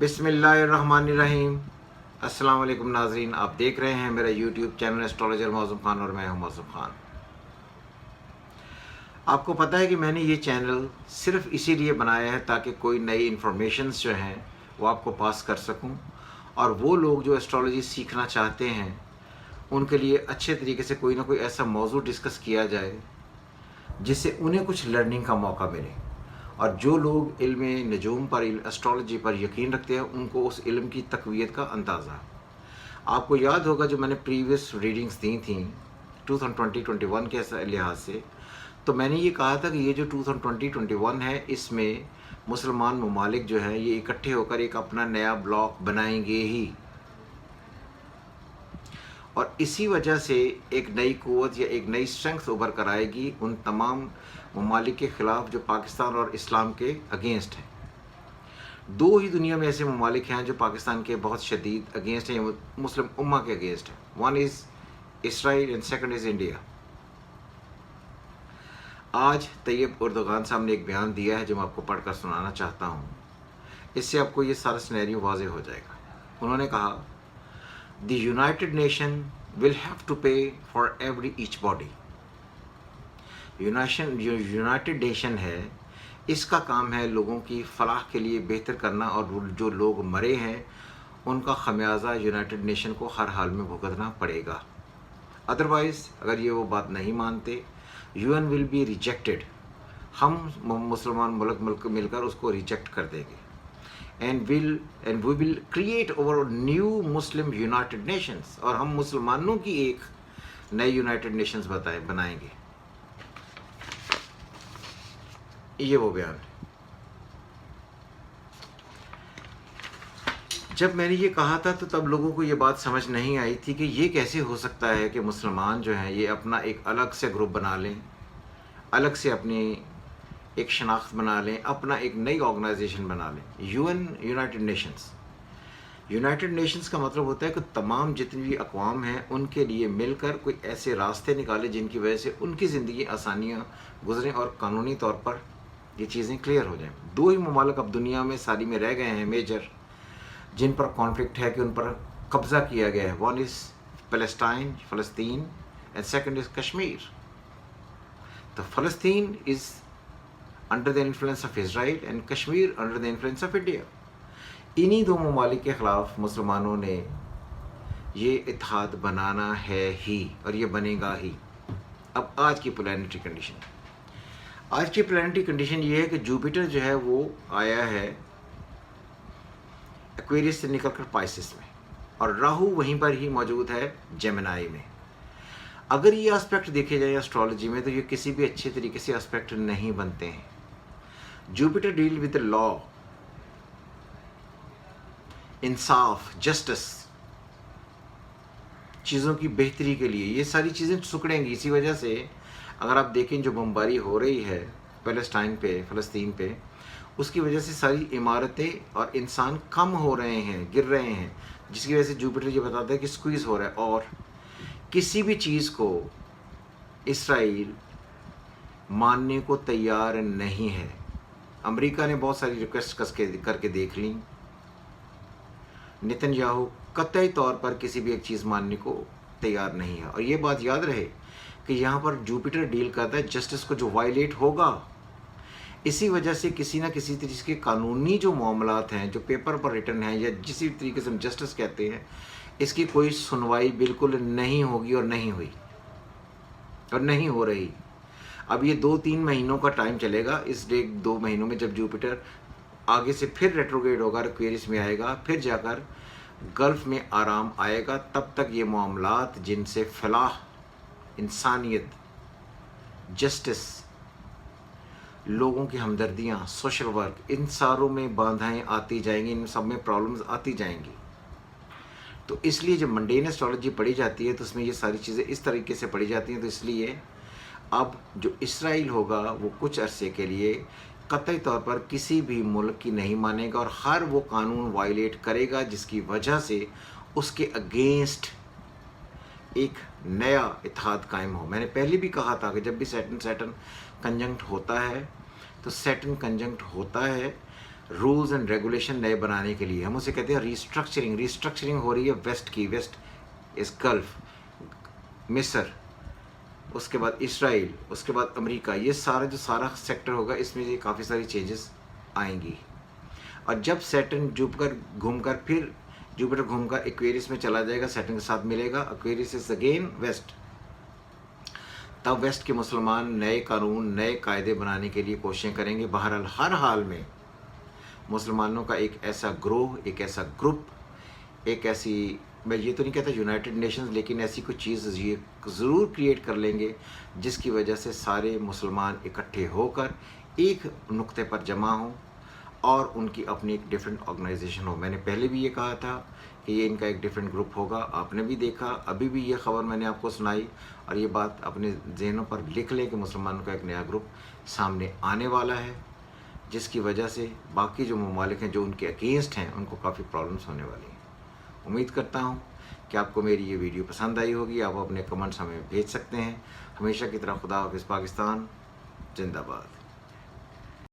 बिस्मिल्लाहिर्रहमानिर्रहीम। अस्सलाम वालेकुम नाज़रीन, आप देख रहे हैं मेरा यूट्यूब चैनल एस्ट्रोलॉजर मौज़ूम ख़ान और मैं हूं मौज़ूम ख़ान। आपको पता है कि मैंने ये चैनल सिर्फ इसीलिए बनाया है ताकि कोई नई इन्फॉर्मेशंस जो हैं वो आपको पास कर सकूं, और वो लोग जो एस्ट्रोलॉजी सीखना चाहते हैं उनके लिए अच्छे तरीके से कोई ना कोई ऐसा मौजू डिस्कस किया जाए जिससे उन्हें कुछ लर्निंग का मौका मिले। और जो लोग इल्म नजूम पर, एस्ट्रोलॉजी पर यकीन रखते हैं, उनको उस इल्म की तक़वियत का अंदाज़ा। आपको याद होगा जो मैंने प्रीवियस रीडिंग्स दी थी 2020-21 के लिहाज से, तो मैंने ये कहा था कि ये जो 2020-21 है इसमें मुसलमान ममालिक जो हैं ये इकट्ठे होकर एक अपना नया ब्लॉक बनाएंगे ही, और इसी वजह से एक नई क़ुव्वत या एक नई स्ट्रेंथ उभर कर आएगी उन तमाम ममालिक के ख़िलाफ़ जो पाकिस्तान और इस्लाम के अगेंस्ट हैं। दो ही दुनिया में ऐसे ममालिक हैं जो पाकिस्तान के बहुत शदीद अगेंस्ट हैं, मुस्लिम उम्मा के अगेंस्ट हैं। One is Israel and second is India. आज तैयब उर्दुगान साहब ने एक बयान दिया है जो मैं आपको पढ़कर सुनाना चाहता हूँ, इससे आपको ये सारा सिनेरियो वाज़ेह हो जाएगा। उन्होंने कहा, The United Nation will have to pay for every each body. United nation है, इसका काम है लोगों की फलाह के लिए बेहतर करना, और जो लोग मरे हैं उनका खमियाजा यूनाइटेड नेशन को हर हाल में भुगतना पड़ेगा। अदरवाइज़ अगर ये वो बात नहीं मानते, यूएन विल बी रिजेक्टेड। हम मुसलमान मुल्क मिलकर उसको रिजेक्ट कर देंगे। and we will create our new Muslim United Nations, और हम मुसलमानों की एक नई यूनाइटेड नेशंस बनाएंगे। ये वो बयान है। जब मैंने ये कहा था तो तब लोगों को ये बात समझ नहीं आई थी कि ये कैसे हो सकता है कि मुसलमान जो हैं ये अपना एक अलग से ग्रुप बना लें, अलग से अपनी एक शनाख्त बना लें, अपना एक नई ऑर्गेनाइजेशन बना लें। UN, United Nations. United Nations का मतलब होता है कि तमाम जितनी भी अक़वाम हैं उनके लिए मिलकर कोई ऐसे रास्ते निकाले जिनकी वजह से उनकी ज़िंदगी आसानियाँ गुजरें और कानूनी तौर पर ये चीज़ें क्लियर हो जाएं। दो ही ममालिक अब दुनिया में सारी में रह गए हैं मेजर, जिन पर कॉन्फ्लिक्ट है कि उन पर कब्ज़ा किया गया है। One is Palestine and second is Kashmir. तो फ़लस्तीन is under the influence of Israel and Kashmir under the influence of India। इन्हीं दो ममालिक के ख़िलाफ़ मुसलमानों ने ये इत्तेहाद बनाना है ही, और ये बनेगा ही। अब आज की प्लैनेटरी कंडीशन, आज की प्लैनेटरी कंडीशन ये है कि जुपिटर जो है वो आया है एक्वेरियस से निकलकर पाइसिस में, और राहु वहीं पर ही मौजूद है जेमिनी में। अगर ये एस्पेक्ट देखे जाए एस्ट्रोलॉजी में तो ये किसी भी अच्छे तरीके से एस्पेक्ट नहीं बनते हैं। Jupiter deal with law, Insaf, justice, चीज़ों की बेहतरी के लिए ये सारी चीज़ें सुकड़ेंगी। इसी वजह से अगर आप देखें जो बमबारी हो रही है पैलेस्टाइन पे, फ़लस्तीन पे, उसकी वजह से सारी इमारतें और इंसान कम हो रहे हैं, गिर रहे हैं, जिसकी वजह से जुपिटर ये बताता है कि स्क्वीज़ हो रहा है। और किसी भी चीज़ को इसराइल मानने को तैयार नहीं है। अमेरिका ने बहुत सारी रिक्वेस्ट करके देख ली, नेतन्याहू कतई तौर पर किसी भी एक चीज़ मानने को तैयार नहीं है। और ये बात याद रहे कि यहाँ पर जुपिटर डील करता है जस्टिस को, जो वायलेट होगा। इसी वजह से किसी ना किसी तरीके के कानूनी जो मामलात हैं, जो पेपर पर रिटर्न हैं, या जिस तरीके से हम जस्टिस कहते हैं, इसकी कोई सुनवाई बिल्कुल नहीं होगी और नहीं हुई और नहीं हो रही। अब ये 2-3 महीनों का टाइम चलेगा। इस 2 महीनों में जब जुपिटर आगे से फिर रेट्रोग्रेड होगा, एक्वेरियस में आएगा, फिर जाकर गल्फ़ में आराम आएगा, तब तक ये मामलात जिनसे फलाह, इंसानियत, जस्टिस, लोगों की हमदर्दियाँ, सोशल वर्क, इन सारों में बाधाएं आती जाएंगी, इन सब में प्रॉब्लम्स आती जाएंगी। तो इसलिए जब मंडेन एस्ट्रोलॉजी पढ़ी जाती है तो उसमें ये सारी चीज़ें इस तरीके से पढ़ी जाती हैं। तो इसलिए अब जो इसराइल होगा वो कुछ अरसे के लिए कतई तौर पर किसी भी मुल्क की नहीं मानेगा, और हर वो कानून वायलेट करेगा जिसकी वजह से उसके अगेंस्ट एक नया इत्तेहाद कायम हो। मैंने पहले भी कहा था कि जब भी सैटर्न कंजंक्ट होता है तो सैटर्न कंजंक्ट होता है رولز اینڈ ریگولیشن نئے بنانے کے لیے. ہم اسے کہتے ہیں ریسٹرکچرنگ ہو رہی ہے ویسٹ کی. ویسٹ از گلف، مصر، اس کے بعد اسرائیل، اس کے بعد امریکہ. یہ سارا سیکٹر ہوگا، اس میں یہ کافی ساری چینجز آئیں گی. اور جب سیٹرن جوپیٹر گھوم کر ایکویریس میں چلا جائے گا، سیٹرن کے ساتھ ملے گا، ایکویریس از اگین ویسٹ. تب ویسٹ کے مسلمان نئے قانون، نئے قاعدے بنانے کے لیے کوششیں کریں گے. بہرحال ہر حال میں مسلمانوں کا ایک ایسا گروہ، ایک ایسا گروپ، ایک ایسی، میں یہ تو نہیں کہتا یونائٹڈ نیشنز، لیکن ایسی کوئی چیز یہ ضرور کریٹ کر لیں گے جس کی وجہ سے سارے مسلمان اکٹھے ہو کر ایک نقطے پر جمع ہوں اور ان کی اپنی ایک ڈیفرنٹ آرگنائزیشن ہو. میں نے پہلے بھی یہ کہا تھا کہ یہ ان کا ایک ڈیفرنٹ گروپ ہوگا. آپ نے بھی دیکھا، ابھی بھی یہ خبر میں نے آپ کو سنائی، اور یہ بات اپنے ذہنوں پر لکھ لیں کہ مسلمانوں کا ایک نیا گروپ سامنے آنے والا ہے، جس کی وجہ سے باقی جو ممالک ہیں جو ان کے اگینسٹ ہیں ان کو کافی پرابلمس ہونے والی ہیں. امید کرتا ہوں کہ آپ کو میری یہ ویڈیو پسند آئی ہوگی. آپ اپنے کمنٹس ہمیں بھیج سکتے ہیں. ہمیشہ کی طرح خدا حافظ. پاکستان زندہ باد.